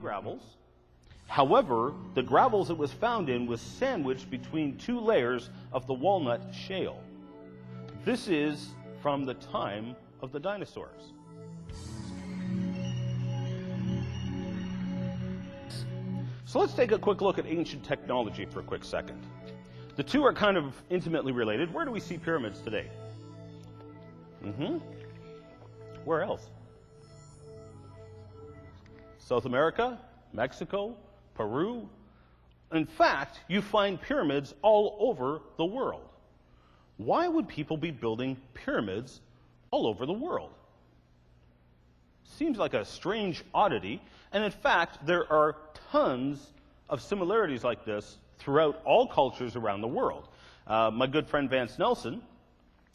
Gravels. However, the gravels it was found in was sandwiched between two layers of the walnut shale. This is from the time of the dinosaurs. So let's take a quick look at ancient technology for a quick second. The two are kind of intimately related. Where do we see pyramids today? Where else? South America, Mexico, Peru. In fact, you find pyramids all over the world. Why would people be building pyramids all over the world? Seems like a strange oddity, and in fact, there are tons of similarities like this throughout all cultures around the world. My good friend Vance Nelson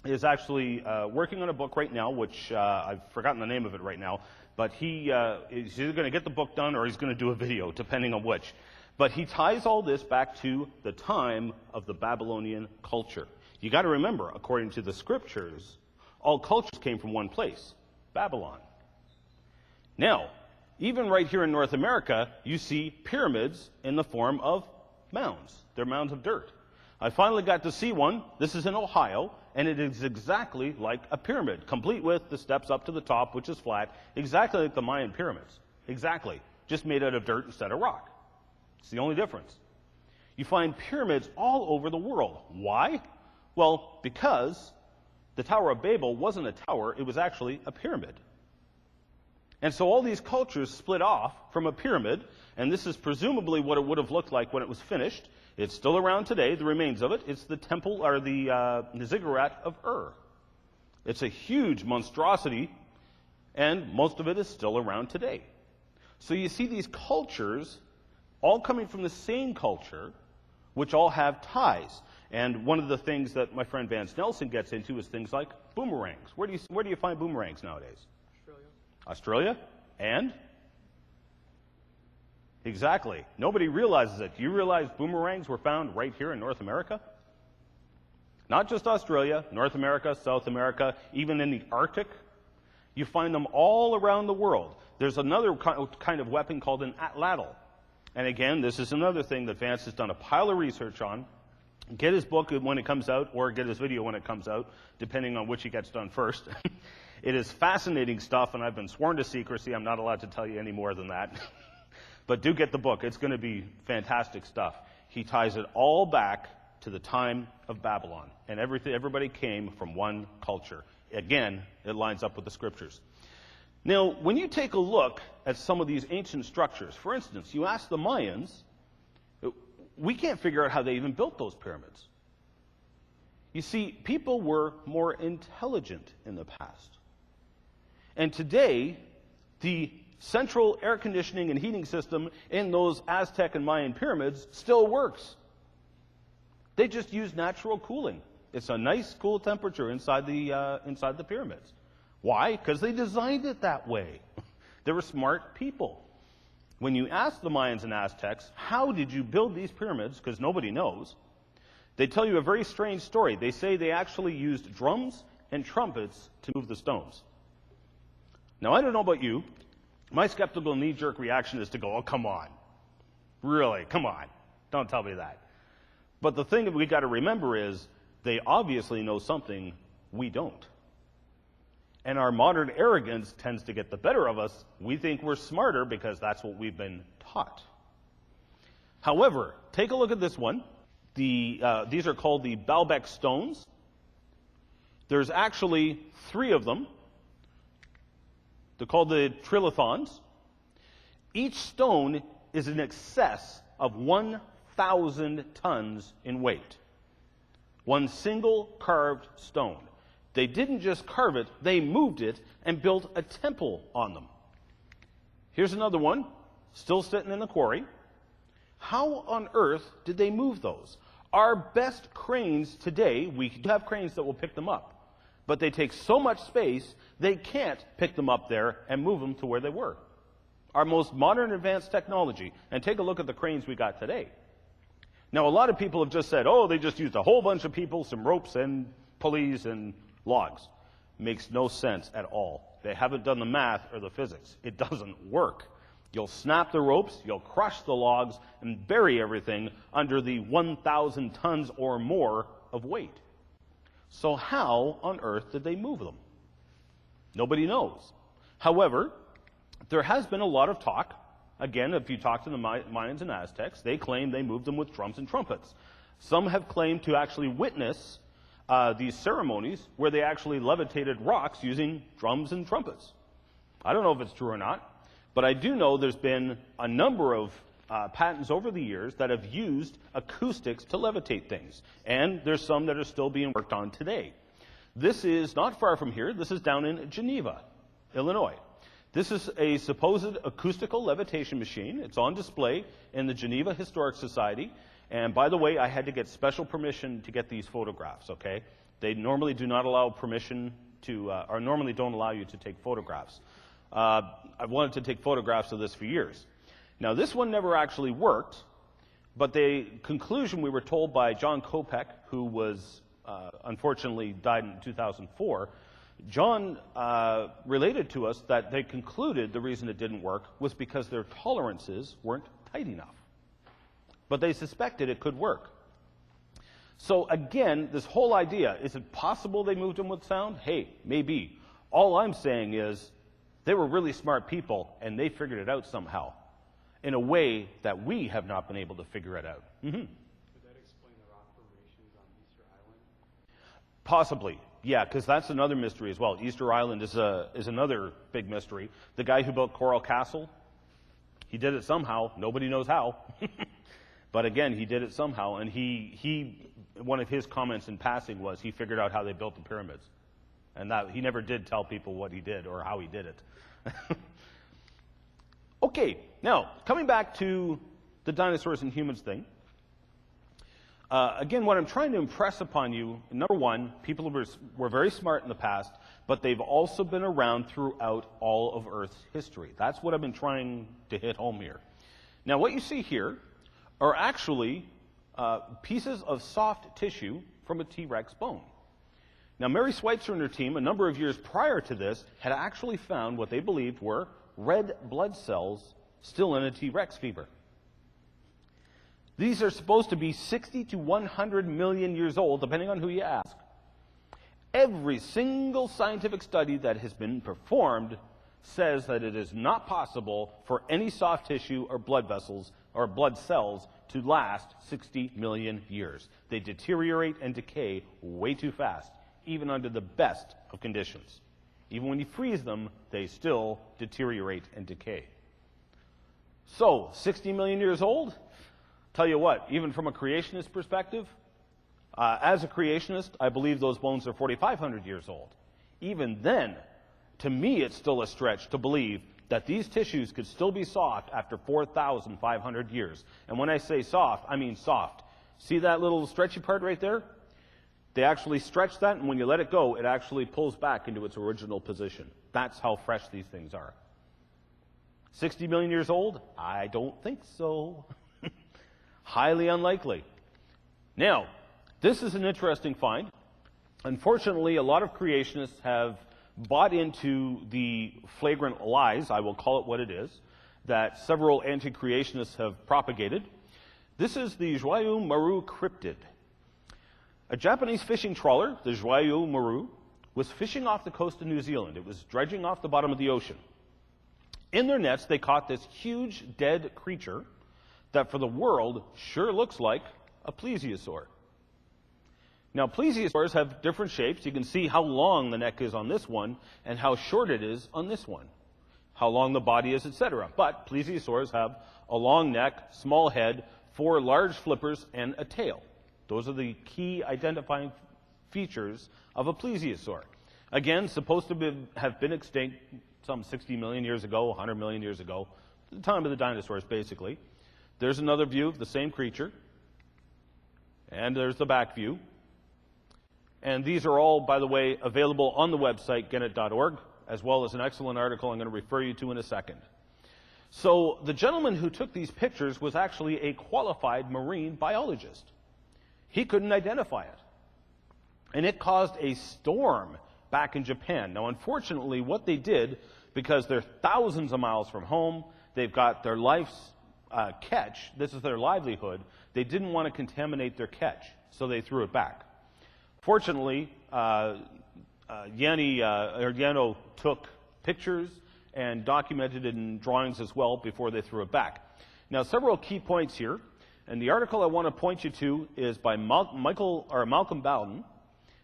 is actually working on a book right now, which I've forgotten the name of it right now, but he's either going to get the book done or he's going to do a video, depending on which. But he ties all this back to the time of the Babylonian culture. You got to remember, according to the scriptures, all cultures came from one place, Babylon. Now, even right here in North America, you see pyramids in the form of mounds. They're mounds of dirt. I finally got to see one. This is in Ohio, and it is exactly like a pyramid, complete with the steps up to the top, which is flat, exactly like the Mayan pyramids. Exactly. Just made out of dirt instead of rock. It's the only difference. You find pyramids all over the world. Why? Well, because the Tower of Babel wasn't a tower, it was actually a pyramid. And so all these cultures split off from a pyramid, and this is presumably what it would have looked like when it was finished. It's still around today, the remains of it. It's the temple, or the ziggurat of Ur. It's a huge monstrosity, and most of it is still around today. So you see these cultures all coming from the same culture, which all have ties. And one of the things that my friend Vance Nelson gets into is things like boomerangs. Where do you find boomerangs nowadays? Australia? And? Exactly. Nobody realizes it. Do you realize boomerangs were found right here in North America? Not just Australia, North America, South America, even in the Arctic. You find them all around the world. There's another kind of weapon called an atlatl. And again, this is another thing that Vance has done a pile of research on. Get his book when it comes out, or get his video when it comes out, depending on which he gets done first. It is fascinating stuff, and I've been sworn to secrecy. I'm not allowed to tell you any more than that. But do get the book. It's going to be fantastic stuff. He ties it all back to the time of Babylon, and everybody came from one culture. Again, it lines up with the scriptures. Now, when you take a look at some of these ancient structures, for instance, you ask the Mayans, we can't figure out how they even built those pyramids. You see, people were more intelligent in the past. And today, the central air conditioning and heating system in those Aztec and Mayan pyramids still works. They just use natural cooling. It's a nice, cool temperature inside the pyramids. Why? Because they designed it that way. They were smart people. When you ask the Mayans and Aztecs, how did you build these pyramids, because nobody knows, they tell you a very strange story. They say they actually used drums and trumpets to move the stones. Now, I don't know about you. My skeptical knee-jerk reaction is to go, oh, come on. Really, come on. Don't tell me that. But the thing that we got to remember is they obviously know something we don't. And our modern arrogance tends to get the better of us. We think we're smarter because that's what we've been taught. However, take a look at this one. These are called the Baalbek stones. There's actually 3 of them. They're called the trilithons. Each stone is in excess of 1 1,000 tons in weight. One single carved stone. They didn't just carve it, they moved it and built a temple on them. Here's another one, still sitting in the quarry. How on earth did they move those? Our best cranes today, we have cranes that will pick them up, but they take so much space, they can't pick them up there and move them to where they were. Our most modern advanced technology, and take a look at the cranes we got today. Now, a lot of people have just said, oh, they just used a whole bunch of people, some ropes and pulleys and logs. Makes no sense at all. They haven't done the math or the physics. It doesn't work. You'll snap the ropes, you'll crush the logs, and bury everything under the 1,000 tons or more of weight. So how on earth did they move them? Nobody knows. However, there has been a lot of talk. Again, if you talk to the Mayans and Aztecs, they claim they moved them with drums and trumpets. Some have claimed to actually witness these ceremonies where they actually levitated rocks using drums and trumpets. I don't know if it's true or not, but I do know there's been a number of patents over the years that have used acoustics to levitate things, and there's some that are still being worked on today. This is not far from here. This is down in Geneva, Illinois. This is a supposed acoustical levitation machine. It's on display in the Geneva Historic Society. And by the way, I had to get special permission to get these photographs, okay? They normally do not allow permission to, or normally don't allow you to take photographs. I've wanted to take photographs of this for years. Now, this one never actually worked, but the conclusion we were told by John Kopek, who was unfortunately died in 2004, John related to us that they concluded the reason it didn't work was because their tolerances weren't tight enough. But they suspected it could work. So again, this whole idea, is it possible they moved them with sound? Hey, maybe. All I'm saying is they were really smart people and they figured it out somehow in a way that we have not been able to figure it out. Mm-hmm. Could that explain the rock formations on Easter Island? Possibly. Yeah, because that's another mystery as well. Easter Island is another big mystery. The guy who built Coral Castle, he did it somehow. Nobody knows how. But again, he did it somehow, and he one of his comments in passing was he figured out how they built the pyramids. And that he never did tell people what he did or how he did it. Okay, now, coming back to the dinosaurs and humans thing. Again, what I'm trying to impress upon you, number one, people were very smart in the past, but they've also been around throughout all of Earth's history. That's what I've been trying to hit home here. Now, what you see here are actually pieces of soft tissue from a T-Rex bone. Now, Mary Schweitzer and her team, a number of years prior to this, had actually found what they believed were red blood cells still in a T-Rex femur. These are supposed to be 60 to 100 million years old, depending on who you ask. Every single scientific study that has been performed says that it is not possible for any soft tissue or blood vessels or blood cells to last 60 million years. They deteriorate and decay way too fast, even under the best of conditions. Even when you freeze them, they still deteriorate and decay. So, 60 million years old? Tell you what, even from a creationist perspective, as a creationist, I believe those bones are 4,500 years old. Even then, to me, it's still a stretch to believe that these tissues could still be soft after 4,500 years. And when I say soft, I mean soft. See that little stretchy part right there? They actually stretch that, and when you let it go, it actually pulls back into its original position. That's how fresh these things are. 60 million years old? I don't think so. Highly unlikely. Now, this is an interesting find. Unfortunately, a lot of creationists have bought into the flagrant lies, I will call it what it is, that several anti-creationists have propagated. This is the Joyeux Maru cryptid. A Japanese fishing trawler, the Joyeux Maru, was fishing off the coast of New Zealand. It was dredging off the bottom of the ocean. In their nets, they caught this huge dead creature that for the world sure looks like a plesiosaur. Now, plesiosaurs have different shapes. You can see how long the neck is on this one and how short it is on this one, how long the body is, etc. But plesiosaurs have a long neck, small head, 4 large flippers and a tail. Those are the key identifying features of a plesiosaur. Again, supposed to have been extinct some 60 million years ago, 100 million years ago, the time of the dinosaurs, basically. There's another view of the same creature. And there's the back view. And these are all, by the way, available on the website, genet.org, as well as an excellent article I'm going to refer you to in a second. So the gentleman who took these pictures was actually a qualified marine biologist. He couldn't identify it. And it caused a storm back in Japan. Now, unfortunately, what they did, because they're thousands of miles from home, they've got their life's catch, this is their livelihood, they didn't want to contaminate their catch, so they threw it back. Fortunately, Yano took pictures and documented it in drawings as well before they threw it back. Now, several key points here, and the article I want to point you to is by Malcolm Bowden.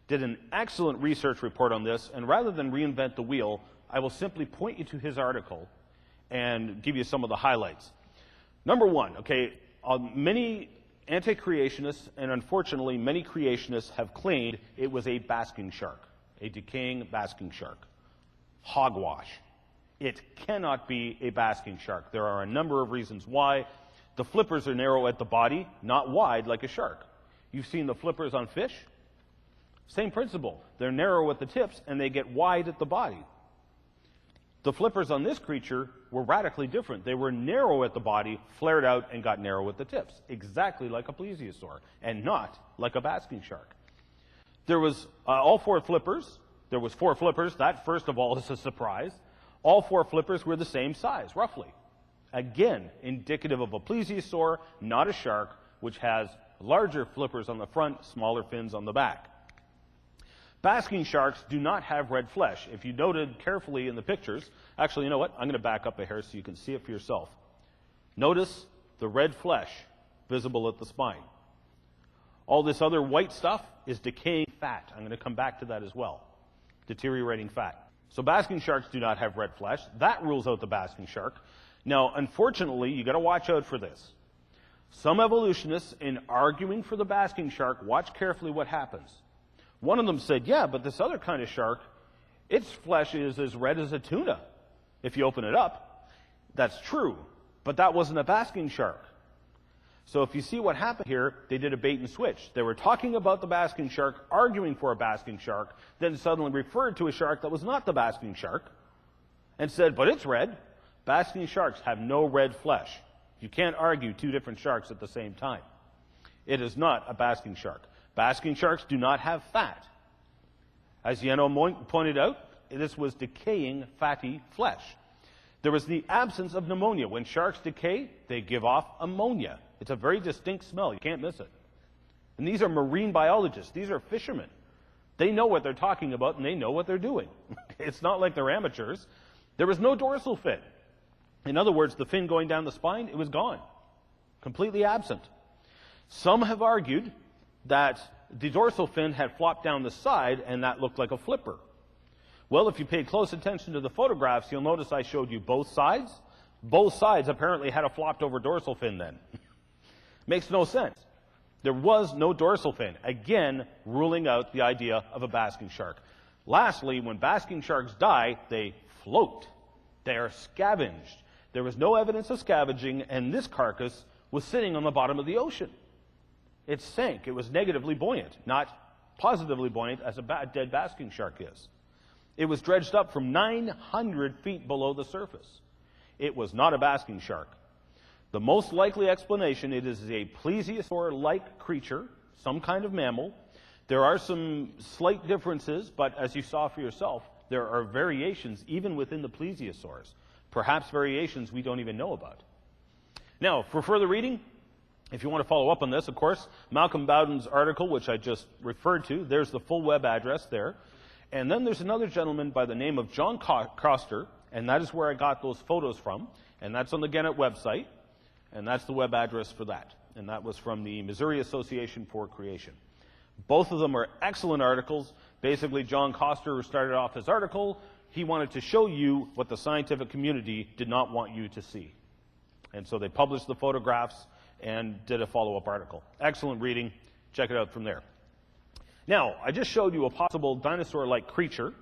Did an excellent research report on this, and rather than reinvent the wheel, I will simply point you to his article and give you some of the highlights. Number one, okay, many anti-creationists, and unfortunately many creationists, have claimed it was a basking shark, a decaying basking shark. Hogwash. It cannot be a basking shark. There are a number of reasons why. The flippers are narrow at the body, not wide like a shark. You've seen the flippers on fish? Same principle. They're narrow at the tips and they get wide at the body. The flippers on this creature were radically different. They were narrow at the body, flared out, and got narrow at the tips, exactly like a plesiosaur, and not like a basking shark. There was all 4 flippers. There was 4 flippers. That, first of all, is a surprise. All 4 flippers were the same size, roughly. Again, indicative of a plesiosaur, not a shark, which has larger flippers on the front, smaller fins on the back. Basking sharks do not have red flesh. If you noted carefully in the pictures, actually, you know what? I'm going to back up a hair so you can see it for yourself. Notice the red flesh visible at the spine. All this other white stuff is decaying fat. I'm going to come back to that as well. Deteriorating fat. So basking sharks do not have red flesh. That rules out the basking shark. Now, unfortunately, you got to watch out for this. Some evolutionists, in arguing for the basking shark, watch carefully what happens. One of them said, yeah, but this other kind of shark, its flesh is as red as a tuna if you open it up. That's true, but that wasn't a basking shark. So if you see what happened here, they did a bait and switch. They were talking about the basking shark, arguing for a basking shark, then suddenly referred to a shark that was not the basking shark and said, but it's red. Basking sharks have no red flesh. You can't argue 2 different sharks at the same time. It is not a basking shark. Basking sharks do not have fat. As Yano pointed out, this was decaying fatty flesh. There was the absence of pneumonia. When sharks decay, they give off ammonia. It's a very distinct smell. You can't miss it. And these are marine biologists. These are fishermen. They know what they're talking about, and they know what they're doing. It's not like they're amateurs. There was no dorsal fin. In other words, the fin going down the spine, it was gone. Completely absent. Some have argued that the dorsal fin had flopped down the side and that looked like a flipper. Well, if you paid close attention to the photographs, you'll notice I showed you both sides. Both sides apparently had a flopped over dorsal fin then. Makes no sense. There was no dorsal fin. Again, ruling out the idea of a basking shark. Lastly, when basking sharks die, they float. They are scavenged. There was no evidence of scavenging, and this carcass was sitting on the bottom of the ocean. It sank. It was negatively buoyant, not positively buoyant as a dead basking shark is. It was dredged up from 900 feet below the surface. It was not a basking shark. The most likely explanation, it is a plesiosaur-like creature, some kind of mammal. There are some slight differences, but as you saw for yourself, there are variations even within the plesiosaurs. Perhaps variations we don't even know about. Now, for further reading, if you want to follow up on this, of course, Malcolm Bowden's article, which I just referred to, there's the full web address there. And then there's another gentleman by the name of John Koster, and that is where I got those photos from, and that's on the Genet website, and that's the web address for that. And that was from the Missouri Association for Creation. Both of them are excellent articles. Basically, John Koster, who started off his article, he wanted to show you what the scientific community did not want you to see. And so they published the photographs, and did a follow-up article. Excellent reading. Check it out from there. Now, I just showed you a possible dinosaur-like creature,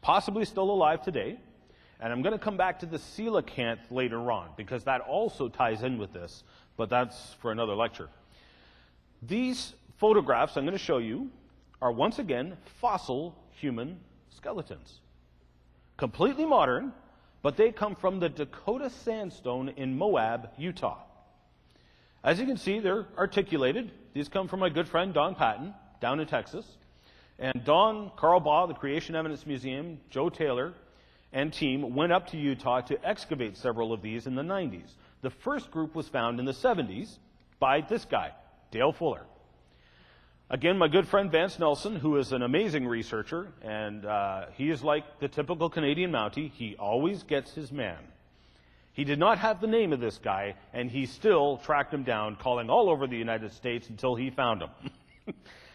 possibly still alive today, and I'm going to come back to the coelacanth later on, because that also ties in with this, but that's for another lecture. These photographs I'm going to show you are once again fossil human skeletons. Completely modern, but they come from the Dakota Sandstone in Moab, Utah. As you can see, they're articulated. These come from my good friend Don Patton down in Texas. And Don, Carl Baugh, the Creation Evidence Museum, Joe Taylor, and team went up to Utah to excavate several of these in the 90s. The first group was found in the 70s by this guy, Dale Fuller. Again, my good friend Vance Nelson, who is an amazing researcher, and he is like the typical Canadian Mountie. He always gets his man. He did not have the name of this guy, and he still tracked him down, calling all over the United States until he found him.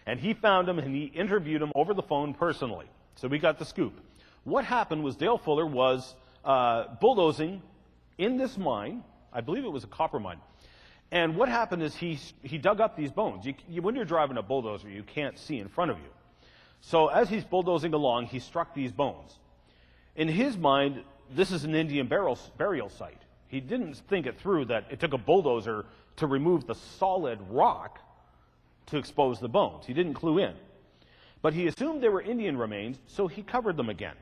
And he found him, and he interviewed him over the phone personally. So we got the scoop. What happened was Dale Fuller was bulldozing in this mine. I believe it was a copper mine. And what happened is he dug up these bones. When you're driving a bulldozer, you can't see in front of you. So as he's bulldozing along, he struck these bones. In his mind, this is an Indian burial site. He didn't think it through that it took a bulldozer to remove the solid rock to expose the bones. He didn't clue in. But he assumed they were Indian remains, so he covered them again.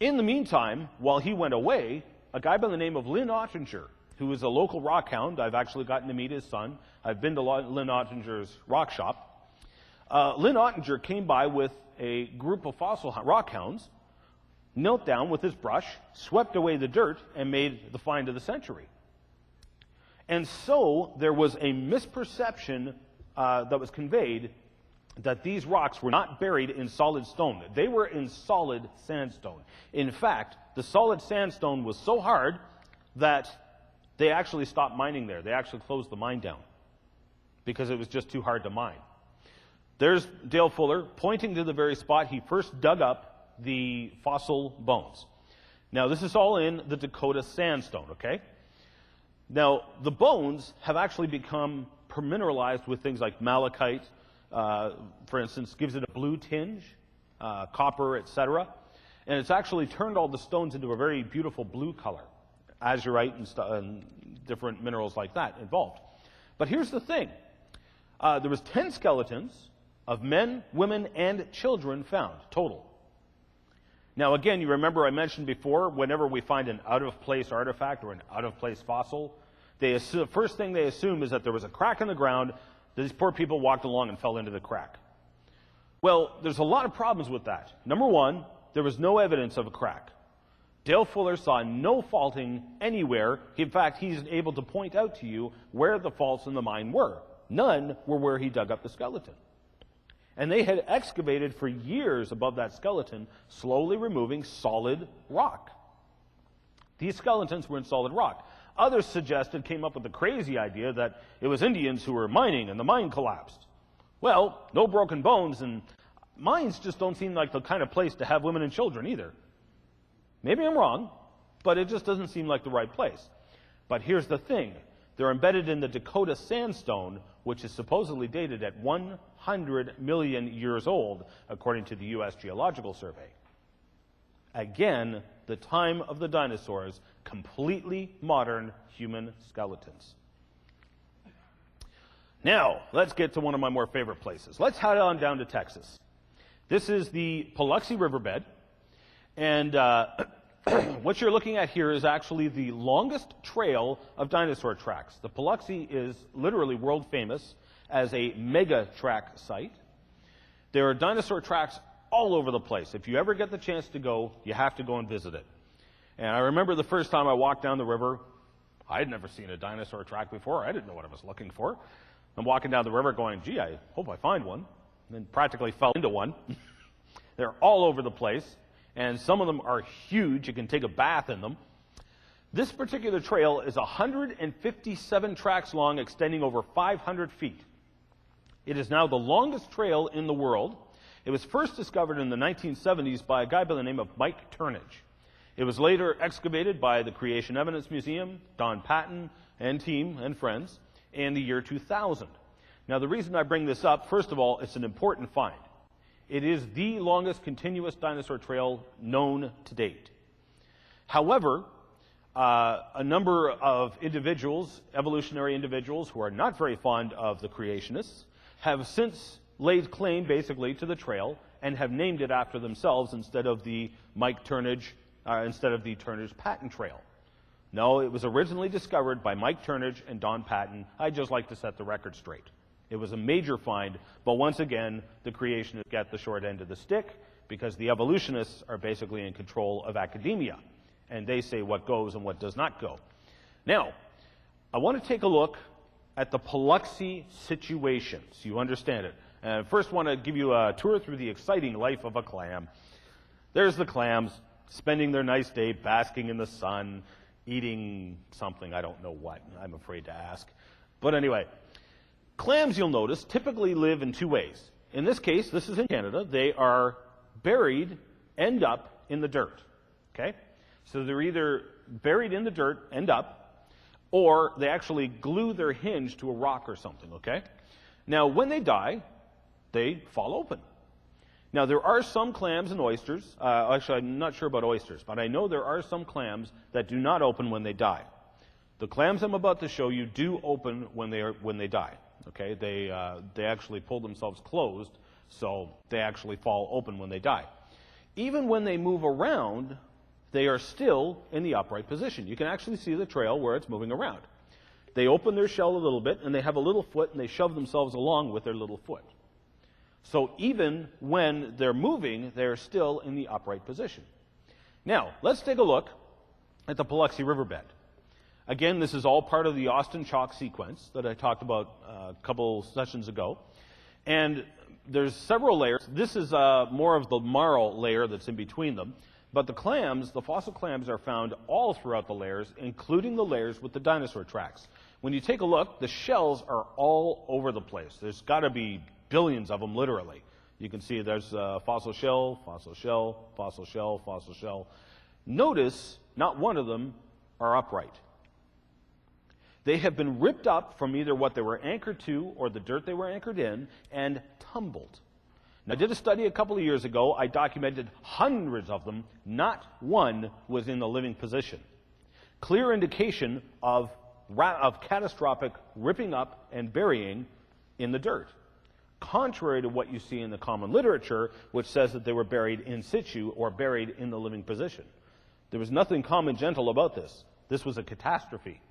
In the meantime, while he went away, a guy by the name of Lynn Ottinger, who is a local rock hound. I've actually gotten to meet his son. I've been to Lynn Ottinger's rock shop. Lynn Ottinger came by with a group of fossil rock hounds, knelt down with his brush, swept away the dirt, and made the find of the century. And so there was a misperception that was conveyed that these rocks were not buried in solid stone. They were in solid sandstone. In fact, the solid sandstone was so hard that they actually stopped mining there. They actually closed the mine down because it was just too hard to mine. There's Dale Fuller pointing to the very spot he first dug up the fossil bones. Now, this is all in the Dakota Sandstone, okay? Now, the bones have actually become permineralized with things like malachite, for instance, gives it a blue tinge, copper, etc. And it's actually turned all the stones into a very beautiful blue color. Azurite and different minerals like that involved. But here's the thing. There was 10 skeletons of men, women, and children found, total. Now, again, you remember I mentioned before, whenever we find an out-of-place artifact or an out-of-place fossil, the first thing they assume is that there was a crack in the ground, that these poor people walked along and fell into the crack. Well, there's a lot of problems with that. Number one, there was no evidence of a crack. Dale Fuller saw no faulting anywhere. In fact, he's able to point out to you where the faults in the mine were. None were where he dug up the skeleton. And they had excavated for years above that skeleton, slowly removing solid rock. These skeletons were in solid rock. Others came up with the crazy idea that it was Indians who were mining and the mine collapsed. Well, no broken bones, and mines just don't seem like the kind of place to have women and children either. Maybe I'm wrong, but it just doesn't seem like the right place. But here's the thing. They're embedded in the Dakota Sandstone, which is supposedly dated at 100 million years old, according to the U.S. Geological Survey. Again, the time of the dinosaurs, completely modern human skeletons. Now, let's get to one of my more favorite places. Let's head on down to Texas. This is the Paluxy Riverbed. And what you're looking at here is actually the longest trail of dinosaur tracks. The Paluxy is literally world famous as a mega track site. There are dinosaur tracks all over the place. If you ever get the chance to go, you have to go and visit it. And I remember the first time I walked down the river, I had never seen a dinosaur track before. I didn't know what I was looking for. I'm walking down the river going, gee, I hope I find one. And then practically fell into one. They're all over the place. And some of them are huge. You can take a bath in them. This particular trail is 157 tracks long, extending over 500 feet. It is now the longest trail in the world. It was first discovered in the 1970s by a guy by the name of Mike Turnage. It was later excavated by the Creation Evidence Museum, Don Patton, and team and friends in the year 2000. Now, the reason I bring this up, first of all, it's an important find. It is the longest continuous dinosaur trail known to date. However, a number of individuals, evolutionary individuals who are not very fond of the creationists, have since laid claim basically to the trail and have named it after themselves instead of the Turnage Patton Trail. No, it was originally discovered by Mike Turnage and Don Patton. I'd just like to set the record straight. It was a major find, but once again, the creationists get the short end of the stick because the evolutionists are basically in control of academia, and they say what goes and what does not go. Now, I want to take a look at the Paluxy situation, so you understand it. And first, I want to give you a tour through the exciting life of a clam. There's the clams spending their nice day basking in the sun, eating something, I don't know what, I'm afraid to ask. But anyway, clams, you'll notice, typically live in two ways. In this case, this is in Canada, they are buried end up in the dirt, okay? So they're either buried in the dirt, end up, or they actually glue their hinge to a rock or something, okay? Now, when they die, they fall open. Now, there are some clams and oysters, actually, I'm not sure about oysters, but I know there are some clams that do not open when they die. The clams I'm about to show you do open when they die, okay? They actually pull themselves closed, so they actually fall open when they die. Even when they move around, they are still in the upright position. You can actually see the trail where it's moving around. They open their shell a little bit, and they have a little foot, and they shove themselves along with their little foot. So even when they're moving, they're still in the upright position. Now, let's take a look at the Paluxy Riverbed. Again, this is all part of the Austin Chalk sequence that I talked about a couple sessions ago. And there's several layers. This is more of the marl layer that's in between them. But the clams, the fossil clams, are found all throughout the layers, including the layers with the dinosaur tracks. When you take a look, the shells are all over the place. There's got to be billions of them, literally. You can see there's fossil shell, fossil shell, fossil shell, fossil shell. Notice not one of them are upright. They have been ripped up from either what they were anchored to or the dirt they were anchored in and tumbled. Now, I did a study a couple of years ago. I documented hundreds of them. Not one was in the living position. Clear indication of catastrophic ripping up and burying in the dirt, contrary to what you see in the common literature, which says that they were buried in situ or buried in the living position. There was nothing common gentle about this. This was a catastrophe.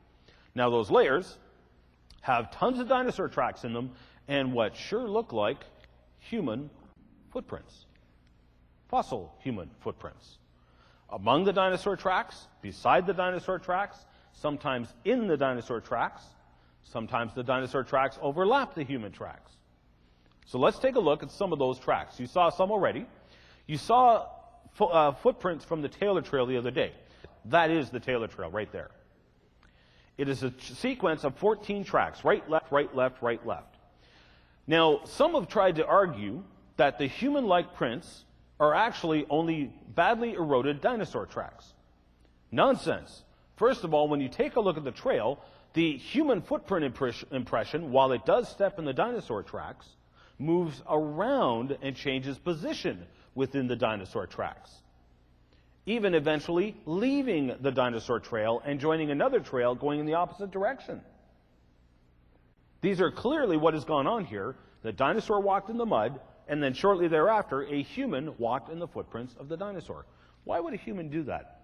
Now, those layers have tons of dinosaur tracks in them and what sure look like human footprints, fossil human footprints. Among the dinosaur tracks, beside the dinosaur tracks, sometimes in the dinosaur tracks, sometimes the dinosaur tracks overlap the human tracks. So let's take a look at some of those tracks. You saw some already. You saw footprints from the Taylor Trail the other day. That is the Taylor Trail right there. It is a sequence of 14 tracks, right, left, right, left, right, left. Now, some have tried to argue that the human-like prints are actually only badly eroded dinosaur tracks. Nonsense. First of all, when you take a look at the trail, the human footprint impression, while it does step in the dinosaur tracks, moves around and changes position within the dinosaur tracks, even eventually leaving the dinosaur trail and joining another trail going in the opposite direction. These are clearly what has gone on here. The dinosaur walked in the mud, and then shortly thereafter, a human walked in the footprints of the dinosaur. Why would a human do that?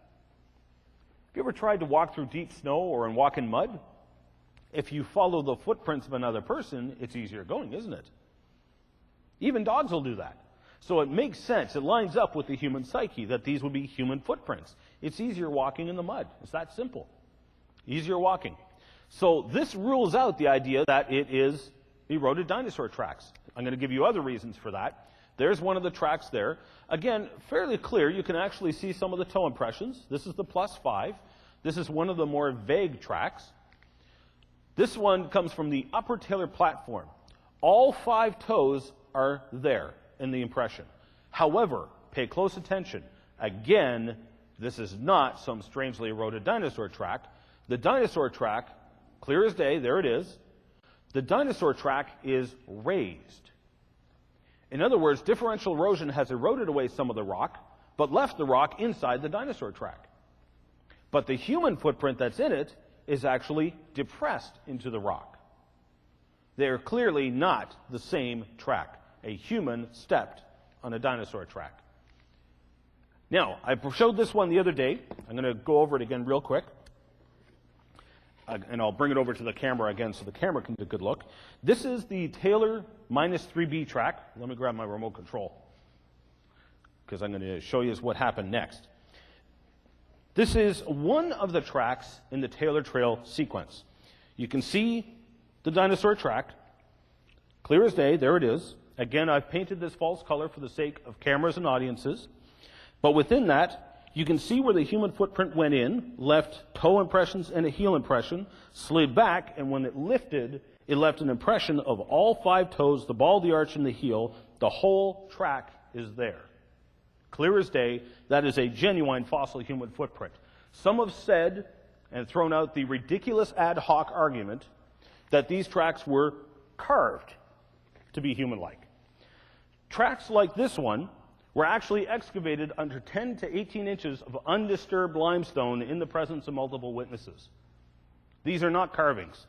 Have you ever tried to walk through deep snow or walk in mud? If you follow the footprints of another person, it's easier going, isn't it? Even dogs will do that. So it makes sense. It lines up with the human psyche that these would be human footprints. It's easier walking in the mud. It's that simple. Easier walking. So this rules out the idea that it is eroded dinosaur tracks. I'm going to give you other reasons for that. There's one of the tracks there. Again, fairly clear. You can actually see some of the toe impressions. This is the +5. This is one of the more vague tracks. This one comes from the upper Taylor platform. All 5 toes are there in the impression. However, pay close attention. Again, this is not some strangely eroded dinosaur track. The dinosaur track clear as day, there it is. The dinosaur track is raised. In other words, differential erosion has eroded away some of the rock, but left the rock inside the dinosaur track. But the human footprint that's in it is actually depressed into the rock. They're clearly not the same track. A human stepped on a dinosaur track. Now, I showed this one the other day. I'm going to go over it again real quick. And I'll bring it over to the camera again so the camera can get a good look. This is the Taylor -3B track. Let me grab my remote control, because I'm going to show you what happened next. This is one of the tracks in the Taylor Trail sequence. You can see the dinosaur track, clear as day, there it is. Again, I've painted this false color for the sake of cameras and audiences. But within that, you can see where the human footprint went in, left toe impressions and a heel impression, slid back, and when it lifted, it left an impression of all 5 toes, the ball, the arch, and the heel. The whole track is there. Clear as day, that is a genuine fossil human footprint. Some have said and thrown out the ridiculous ad hoc argument that these tracks were carved to be human-like. Tracks like this one were actually excavated under 10 to 18 inches of undisturbed limestone in the presence of multiple witnesses. These are not carvings.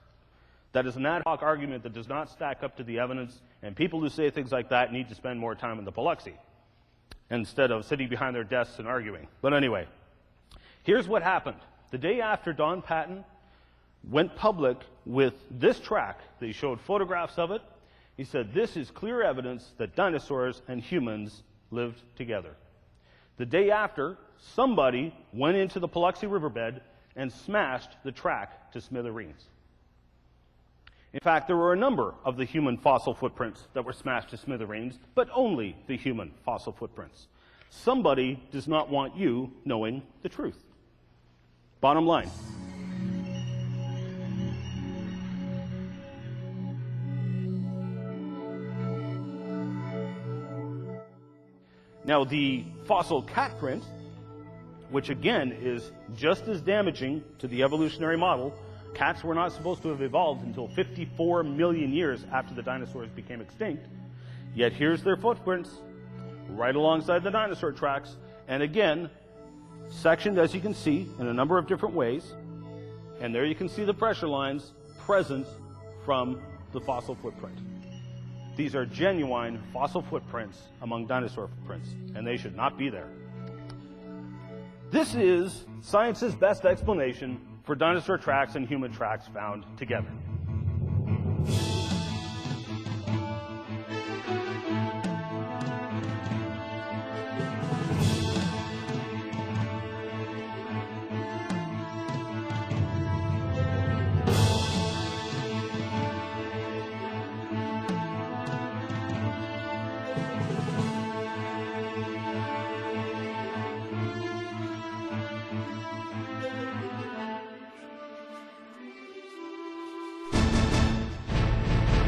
That is an ad hoc argument that does not stack up to the evidence, and people who say things like that need to spend more time in the Biloxi instead of sitting behind their desks and arguing. But anyway, here's what happened. The day after Don Patton went public with this track, they showed photographs of it. He said, "This is clear evidence that dinosaurs and humans lived together." The day after, somebody went into the Biloxi riverbed and smashed the track to smithereens. In fact, there were a number of the human fossil footprints that were smashed to smithereens, but only the human fossil footprints. Somebody does not want you knowing the truth. Bottom line. Now, the fossil cat print, which again is just as damaging to the evolutionary model, cats were not supposed to have evolved until 54 million years after the dinosaurs became extinct. Yet here's their footprints right alongside the dinosaur tracks, and again, sectioned, as you can see, in a number of different ways. And there you can see the pressure lines present from the fossil footprint. These are genuine fossil footprints among dinosaur footprints, and they should not be there. This is science's best explanation for dinosaur tracks and human tracks found together.